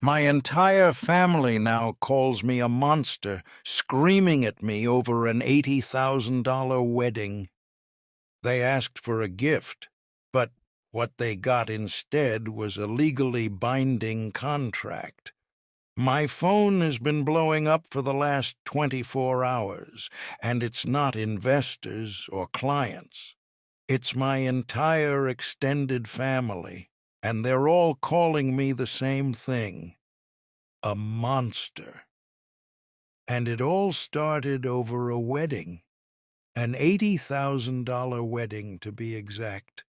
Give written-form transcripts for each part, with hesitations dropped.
My entire family now calls me a monster, screaming at me over an $80,000 wedding. They asked for a gift, but what they got instead was a legally binding contract. My phone has been blowing up for the last 24 hours, and it's not investors or clients. It's my entire extended family, and they're all calling me the same thing: a monster. And it all started over a wedding, an $80,000 wedding to be exact.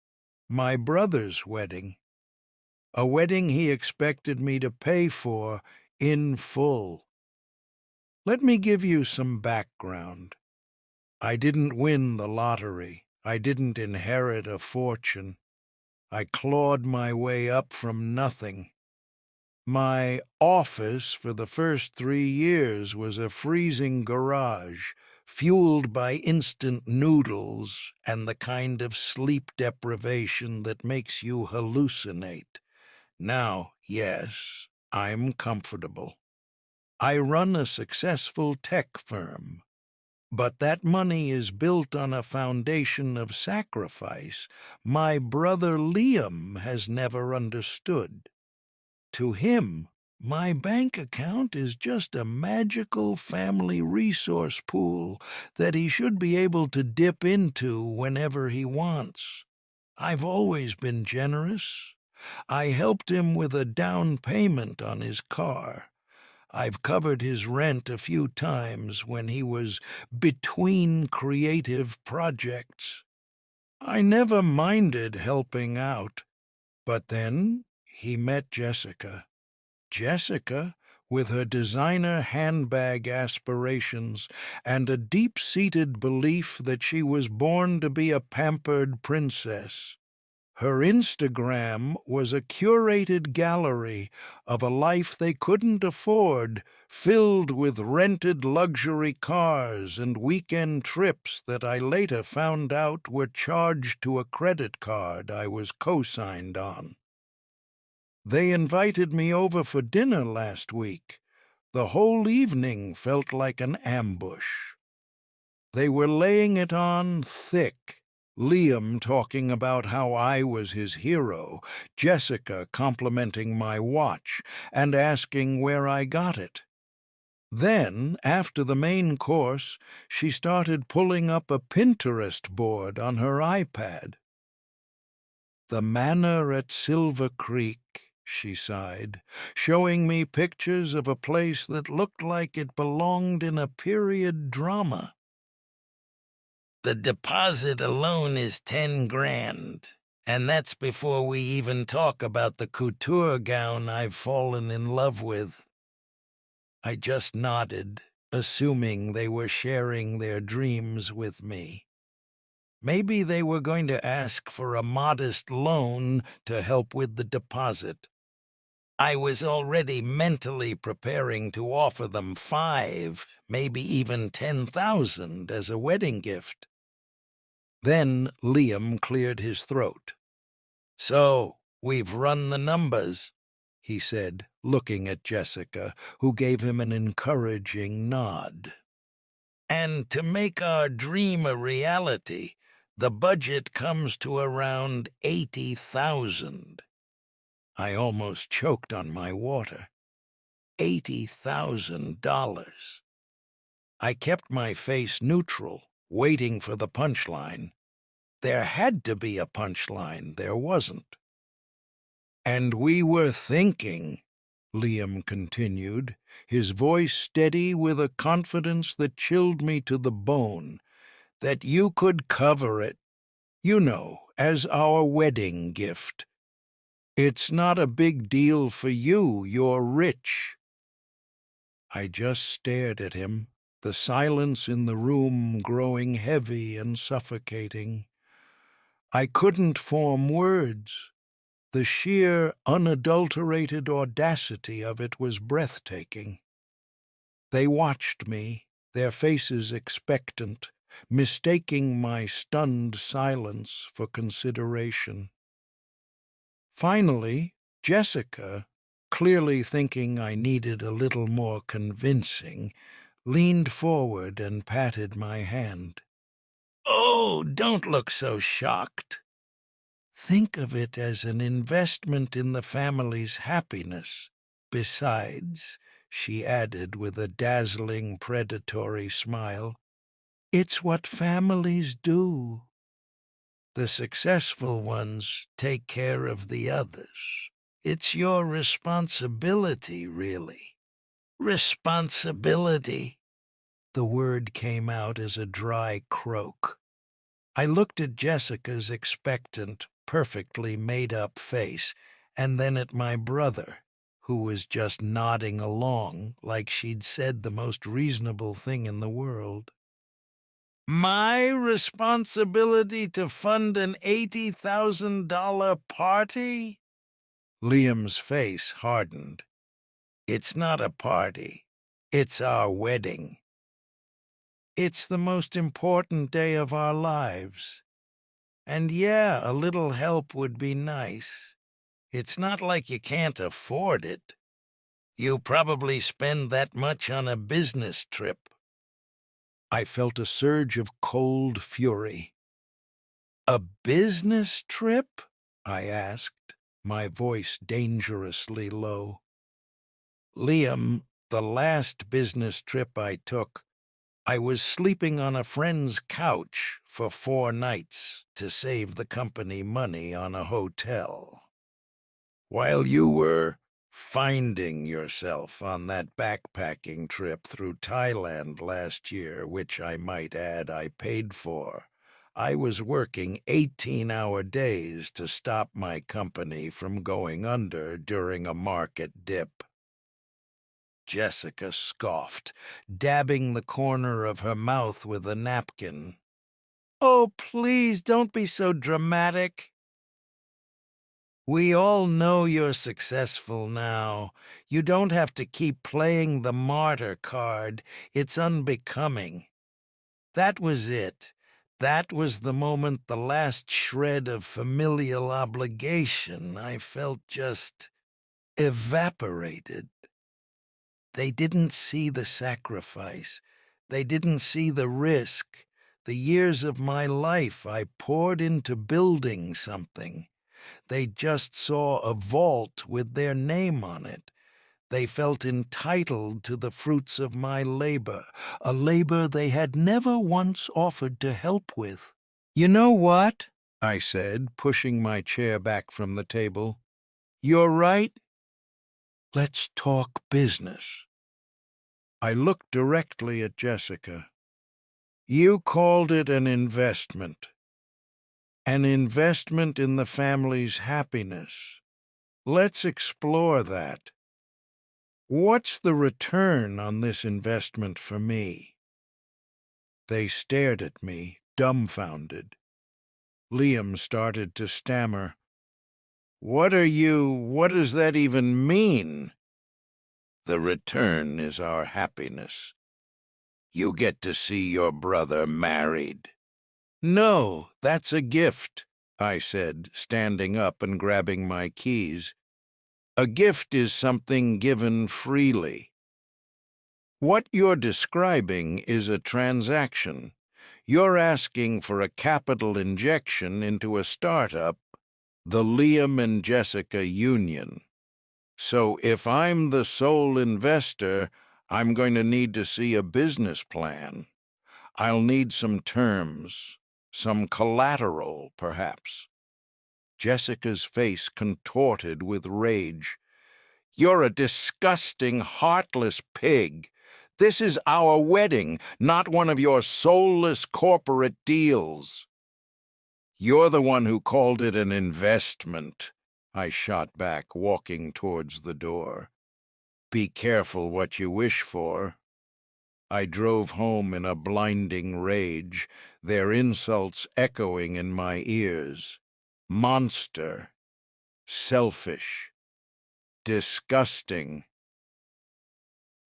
My brother's wedding. A wedding he expected me to pay for in full. Let me give you some background. I didn't win the lottery. I didn't inherit a fortune. I clawed my way up from nothing. My office for the first 3 years was a freezing garage, fueled by instant noodles and the kind of sleep deprivation that makes you hallucinate. Now, yes, I'm comfortable. I run a successful tech firm. But that money is built on a foundation of sacrifice my brother Liam has never understood. To him, my bank account is just a magical family resource pool that he should be able to dip into whenever he wants. I've always been generous. I helped him with a down payment on his car. I've covered his rent a few times when he was between creative projects. I never minded helping out. But then he met Jessica. Jessica, with her designer handbag aspirations and a deep-seated belief that she was born to be a pampered princess. Her Instagram was a curated gallery of a life they couldn't afford, filled with rented luxury cars and weekend trips that I later found out were charged to a credit card I was co-signed on. They invited me over for dinner last week. The whole evening felt like an ambush. They were laying it on thick. Liam talking about how I was his hero, Jessica complimenting my watch and asking where I got it. Then, after the main course, she started pulling up a Pinterest board on her iPad. "The manor at Silver Creek," she sighed, showing me pictures of a place that looked like it belonged in a period drama. "The deposit alone is 10 grand, and that's before we even talk about the couture gown I've fallen in love with." I just nodded, assuming they were sharing their dreams with me. Maybe they were going to ask for a modest loan to help with the deposit. I was already mentally preparing to offer them 5, maybe even 10,000 as a wedding gift. Then Liam cleared his throat. "So, we've run the numbers," he said, looking at Jessica, who gave him an encouraging nod. "And to make our dream a reality, the budget comes to around 80,000. I almost choked on my water. $80,000. I kept my face neutral, waiting for the punchline. There had to be a punchline. There wasn't. "And we were thinking," Liam continued, his voice steady with a confidence that chilled me to the bone, "that you could cover it, as our wedding gift. It's not a big deal for you. You're rich." I just stared at him, the silence in the room growing heavy and suffocating. I couldn't form words. The sheer, unadulterated audacity of it was breathtaking. They watched me, their faces expectant, mistaking my stunned silence for consideration. Finally, Jessica, clearly thinking I needed a little more convincing, leaned forward and patted my hand. "Oh, don't look so shocked. Think of it as an investment in the family's happiness. Besides," she added with a dazzling, predatory smile, "it's what families do. The successful ones take care of the others. It's your responsibility, really." Responsibility. The word came out as a dry croak. I looked at Jessica's expectant, perfectly made-up face, and then at my brother, who was just nodding along like she'd said the most reasonable thing in the world. My responsibility to fund an $80,000 party? Liam's face hardened. It's not a party. It's our wedding. It's the most important day of our lives. And yeah, a little help would be nice. It's not like you can't afford it. You probably spend that much on a business trip. I felt a surge of cold fury. A business trip? I asked, my voice dangerously low. Liam, the last business trip I took, I was sleeping on a friend's couch for 4 nights to save the company money on a hotel. While you were finding yourself on that backpacking trip through Thailand last year, which I might add I paid for, I was working 18-hour days to stop my company from going under during a market dip. Jessica scoffed, dabbing the corner of her mouth with a napkin. "Oh, please, don't be so dramatic. We all know you're successful now. You don't have to keep playing the martyr card. It's unbecoming." That was it. That was the moment, the last shred of familial obligation I felt just evaporated. They didn't see the sacrifice. They didn't see the risk. The years of my life I poured into building something. They just saw a vault with their name on it. They felt entitled to the fruits of my labor, a labor they had never once offered to help with. "You know what?" I said, pushing my chair back from the table. "You're right. Let's talk business." I looked directly at Jessica. "You called it an investment. An investment in the family's happiness. Let's explore that. What's the return on this investment for me?" They stared at me, dumbfounded. Liam started to stammer. What does that even mean?" "The return is our happiness. You get to see your brother married." "No, that's a gift," I said, standing up and grabbing my keys. "A gift is something given freely. What you're describing is a transaction. You're asking for a capital injection into a startup, the Liam and Jessica Union. So if I'm the sole investor, I'm going to need to see a business plan. I'll need some terms, some collateral, perhaps." Jessica's face contorted with rage. "You're a disgusting, heartless pig. This is our wedding, not one of your soulless corporate deals." "You're the one who called it an investment," I shot back, walking towards the door. "Be careful what you wish for." I drove home in a blinding rage, their insults echoing in my ears. Monster. Selfish. Disgusting.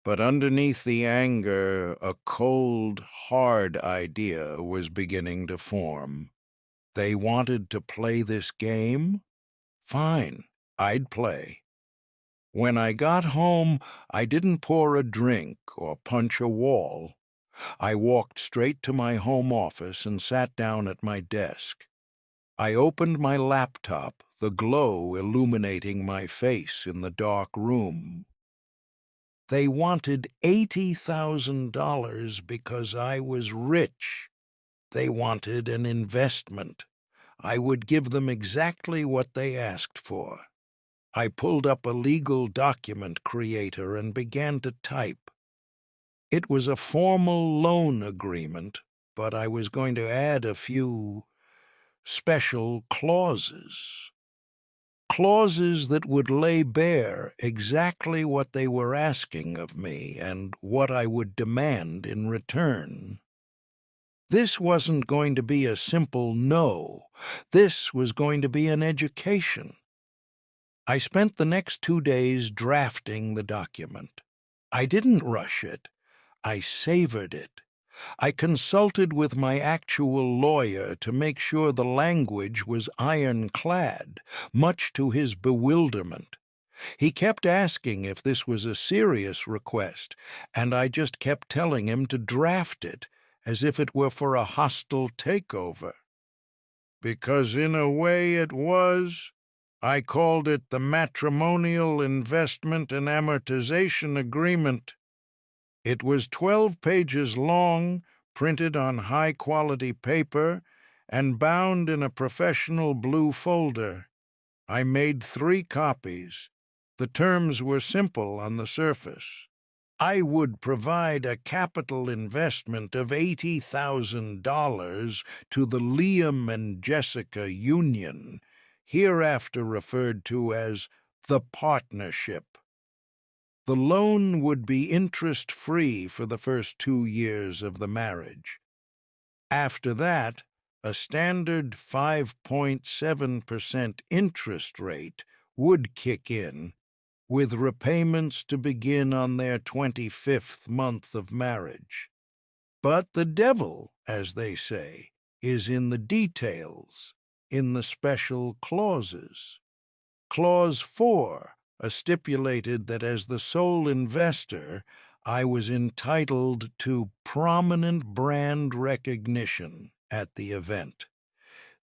But underneath the anger, a cold, hard idea was beginning to form. They wanted to play this game? Fine, I'd play. When I got home, I didn't pour a drink or punch a wall. I walked straight to my home office and sat down at my desk. I opened my laptop, the glow illuminating my face in the dark room. They wanted $80,000 because I was rich. They wanted an investment. I would give them exactly what they asked for. I pulled up a legal document creator and began to type. It was a formal loan agreement, but I was going to add a few special clauses. Clauses that would lay bare exactly what they were asking of me and what I would demand in return. This wasn't going to be a simple no. This was going to be an education. I spent the next 2 days drafting the document. I didn't rush it. I savored it. I consulted with my actual lawyer to make sure the language was ironclad, much to his bewilderment. He kept asking if this was a serious request, and I just kept telling him to draft it, as if it were for a hostile takeover. Because in a way it was. I called it the Matrimonial Investment and Amortization Agreement. It was 12 pages long, printed on high-quality paper, and bound in a professional blue folder. I made 3 copies. The terms were simple on the surface. I would provide a capital investment of $80,000 to the Liam and Jessica Union, hereafter referred to as the Partnership. The loan would be interest-free for the first 2 years of the marriage. After that, a standard 5.7% interest rate would kick in, with repayments to begin on their 25th month of marriage. But the devil, as they say, is in the details, in the special clauses. Clause 4 stipulated that as the sole investor, I was entitled to prominent brand recognition at the event.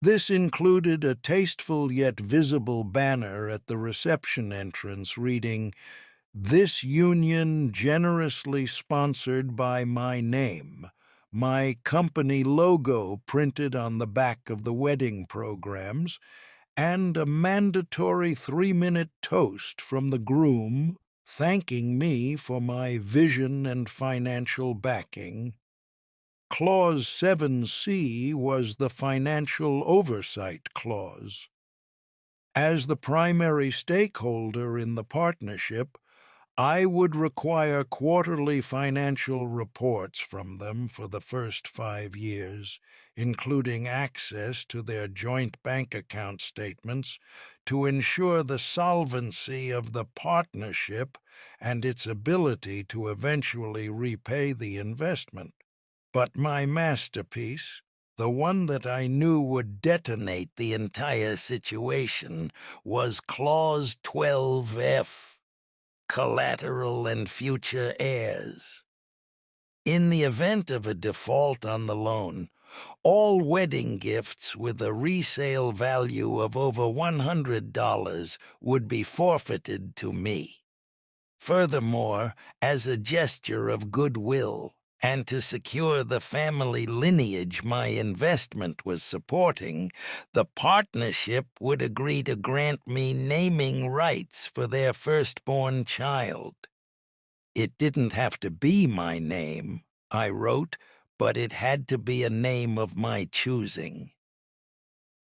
This included a tasteful yet visible banner at the reception entrance reading, "This union generously sponsored by my name," my company logo printed on the back of the wedding programs, and a mandatory 3-minute toast from the groom thanking me for my vision and financial backing. Clause 7C was the financial oversight clause. As the primary stakeholder in the partnership, I would require quarterly financial reports from them for the first 5 years, including access to their joint bank account statements, to ensure the solvency of the partnership and its ability to eventually repay the investment. But my masterpiece, the one that I knew would detonate the entire situation, was Clause 12F. Collateral and future heirs. In the event of a default on the loan, all wedding gifts with a resale value of over $100 would be forfeited to me. Furthermore, as a gesture of goodwill, and to secure the family lineage my investment was supporting, the partnership would agree to grant me naming rights for their firstborn child. It didn't have to be my name, I wrote, but it had to be a name of my choosing.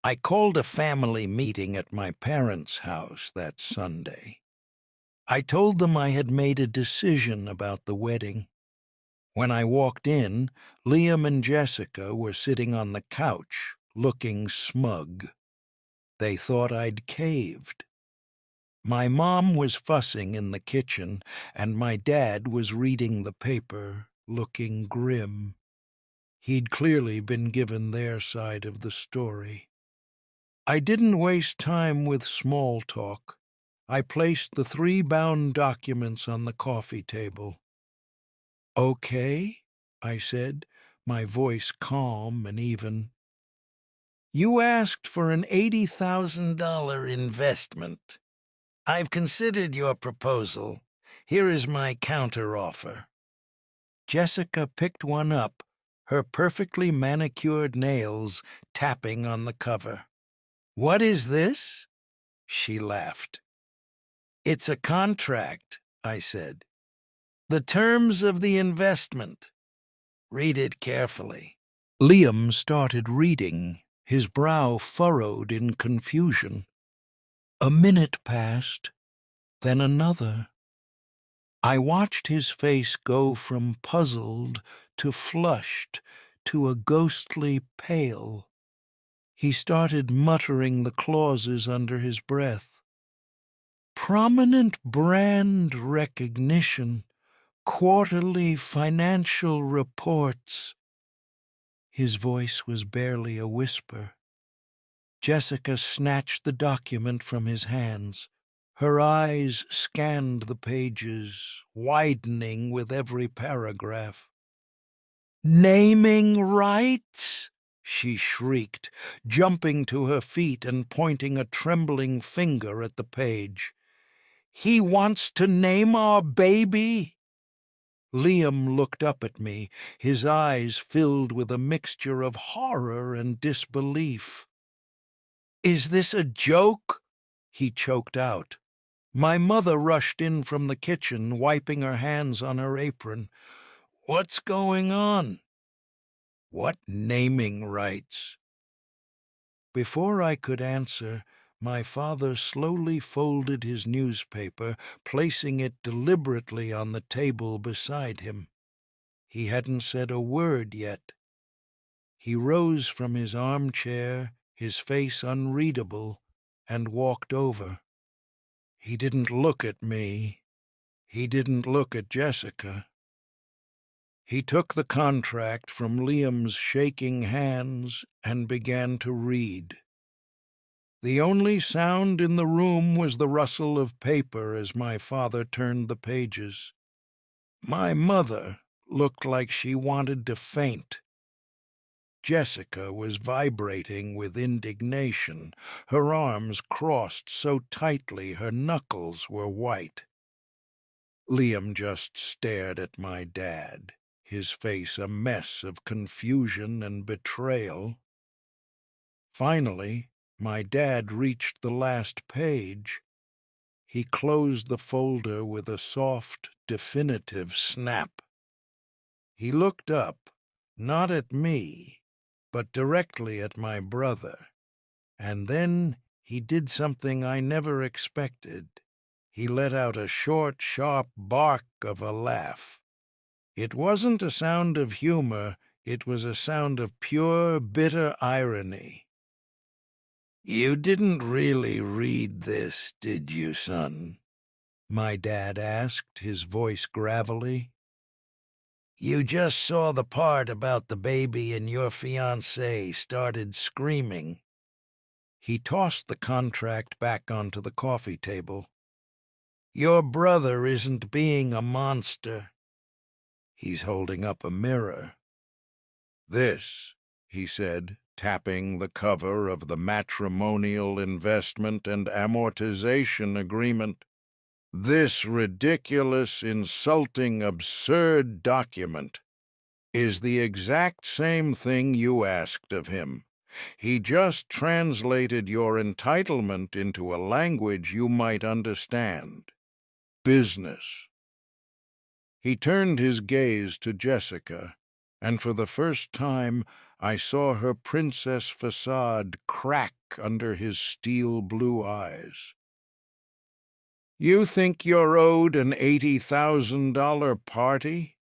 I called a family meeting at my parents' house that Sunday. I told them I had made a decision about the wedding. When I walked in, Liam and Jessica were sitting on the couch, looking smug. They thought I'd caved. My mom was fussing in the kitchen, and my dad was reading the paper, looking grim. He'd clearly been given their side of the story. I didn't waste time with small talk. I placed the 3 bound documents on the coffee table. "Okay," I said, my voice calm and even. "You asked for an $80,000 investment. I've considered your proposal. Here is my counteroffer." Jessica picked one up, her perfectly manicured nails tapping on the cover. "What is this?" She laughed. "It's a contract," I said. "The terms of the investment. Read it carefully." Liam started reading, his brow furrowed in confusion. A minute passed, then another. I watched his face go from puzzled to flushed to a ghostly pale. He started muttering the clauses under his breath. "Prominent brand recognition, quarterly financial reports." His voice was barely a whisper. Jessica snatched the document from his hands. Her eyes scanned the pages, widening with every paragraph. "Naming rights?" she shrieked, jumping to her feet and pointing a trembling finger at the page. "He wants to name our baby?" Liam looked up at me, his eyes filled with a mixture of horror and disbelief. "Is this a joke?" he choked out. My mother rushed in from the kitchen, wiping her hands on her apron. "What's going on?" "What naming rights?" Before I could answer, my father slowly folded his newspaper, placing it deliberately on the table beside him. He hadn't said a word yet. He rose from his armchair, his face unreadable, and walked over. He didn't look at me. He didn't look at Jessica. He took the contract from Liam's shaking hands and began to read. The only sound in the room was the rustle of paper as my father turned the pages. My mother looked like she wanted to faint. Jessica was vibrating with indignation, her arms crossed so tightly her knuckles were white. Liam just stared at my dad, his face a mess of confusion and betrayal. Finally, my dad reached the last page. He closed the folder with a soft, definitive snap. He looked up, not at me, but directly at my brother. And then he did something I never expected. He let out a short, sharp bark of a laugh. It wasn't a sound of humor, it was a sound of pure, bitter irony. "You didn't really read this, did you, son?" my dad asked, his voice gravelly. "You just saw the part about the baby and your fiancée started screaming." He tossed the contract back onto the coffee table. "Your brother isn't being a monster. He's holding up a mirror." "This," he said, tapping the cover of the Matrimonial Investment and Amortization Agreement, "this ridiculous, insulting, absurd document is the exact same thing you asked of him. He just translated your entitlement into a language you might understand. Business." He turned his gaze to Jessica, and for the first time I saw her princess facade crack under his steel blue eyes. "You think you're owed an $80,000 party?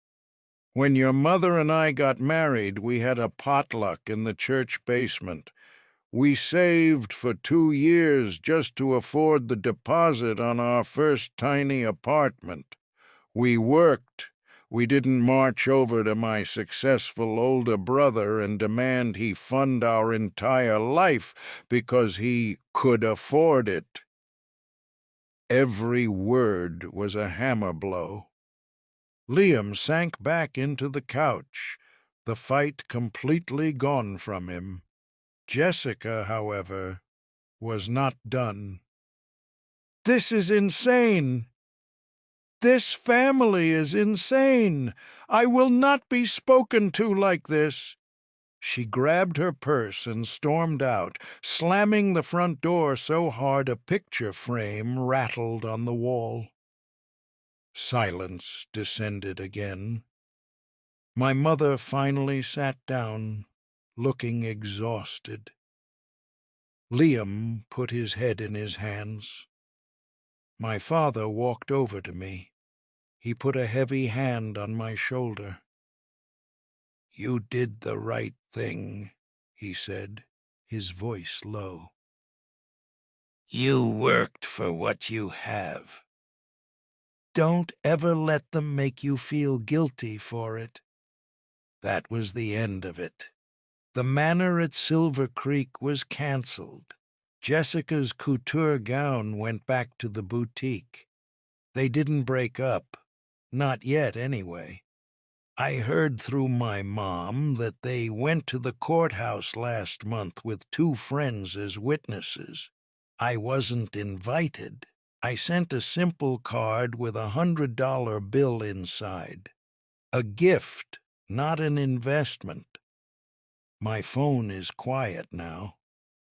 When your mother and I got married, we had a potluck in the church basement. We saved for 2 years just to afford the deposit on our first tiny apartment. We worked. We didn't march over to my successful older brother and demand he fund our entire life because he could afford it." Every word was a hammer blow. Liam sank back into the couch, the fight completely gone from him. Jessica, however, was not done. "This is insane! This family is insane! I will not be spoken to like this!" She grabbed her purse and stormed out, slamming the front door so hard a picture frame rattled on the wall. Silence descended again. My mother finally sat down, looking exhausted. Liam put his head in his hands. My father walked over to me. He put a heavy hand on my shoulder. "You did the right thing," he said, his voice low. "You worked for what you have. Don't ever let them make you feel guilty for it." That was the end of it. The manor at Silver Creek was canceled. Jessica's couture gown went back to the boutique. They didn't break up. Not yet, anyway. I heard through my mom that they went to the courthouse last month with 2 friends as witnesses. I wasn't invited. I sent a simple card with a $100 bill inside. A gift, not an investment. My phone is quiet now.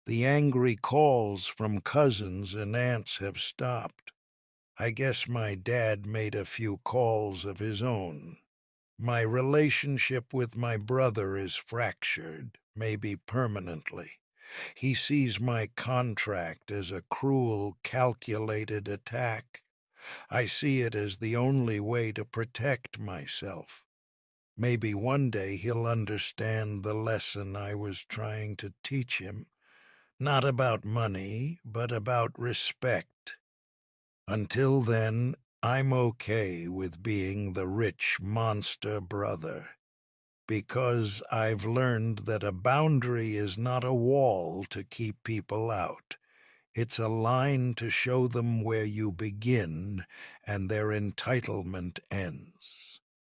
The angry calls from cousins and aunts have stopped. I guess my dad made a few calls of his own. My relationship with my brother is fractured, maybe permanently. He sees my contract as a cruel, calculated attack. I see it as the only way to protect myself. Maybe one day he'll understand the lesson I was trying to teach him. Not about money, but about respect. Until then, I'm okay with being the rich monster brother, because I've learned that a boundary is not a wall to keep people out. It's a line to show them where you begin and their entitlement ends.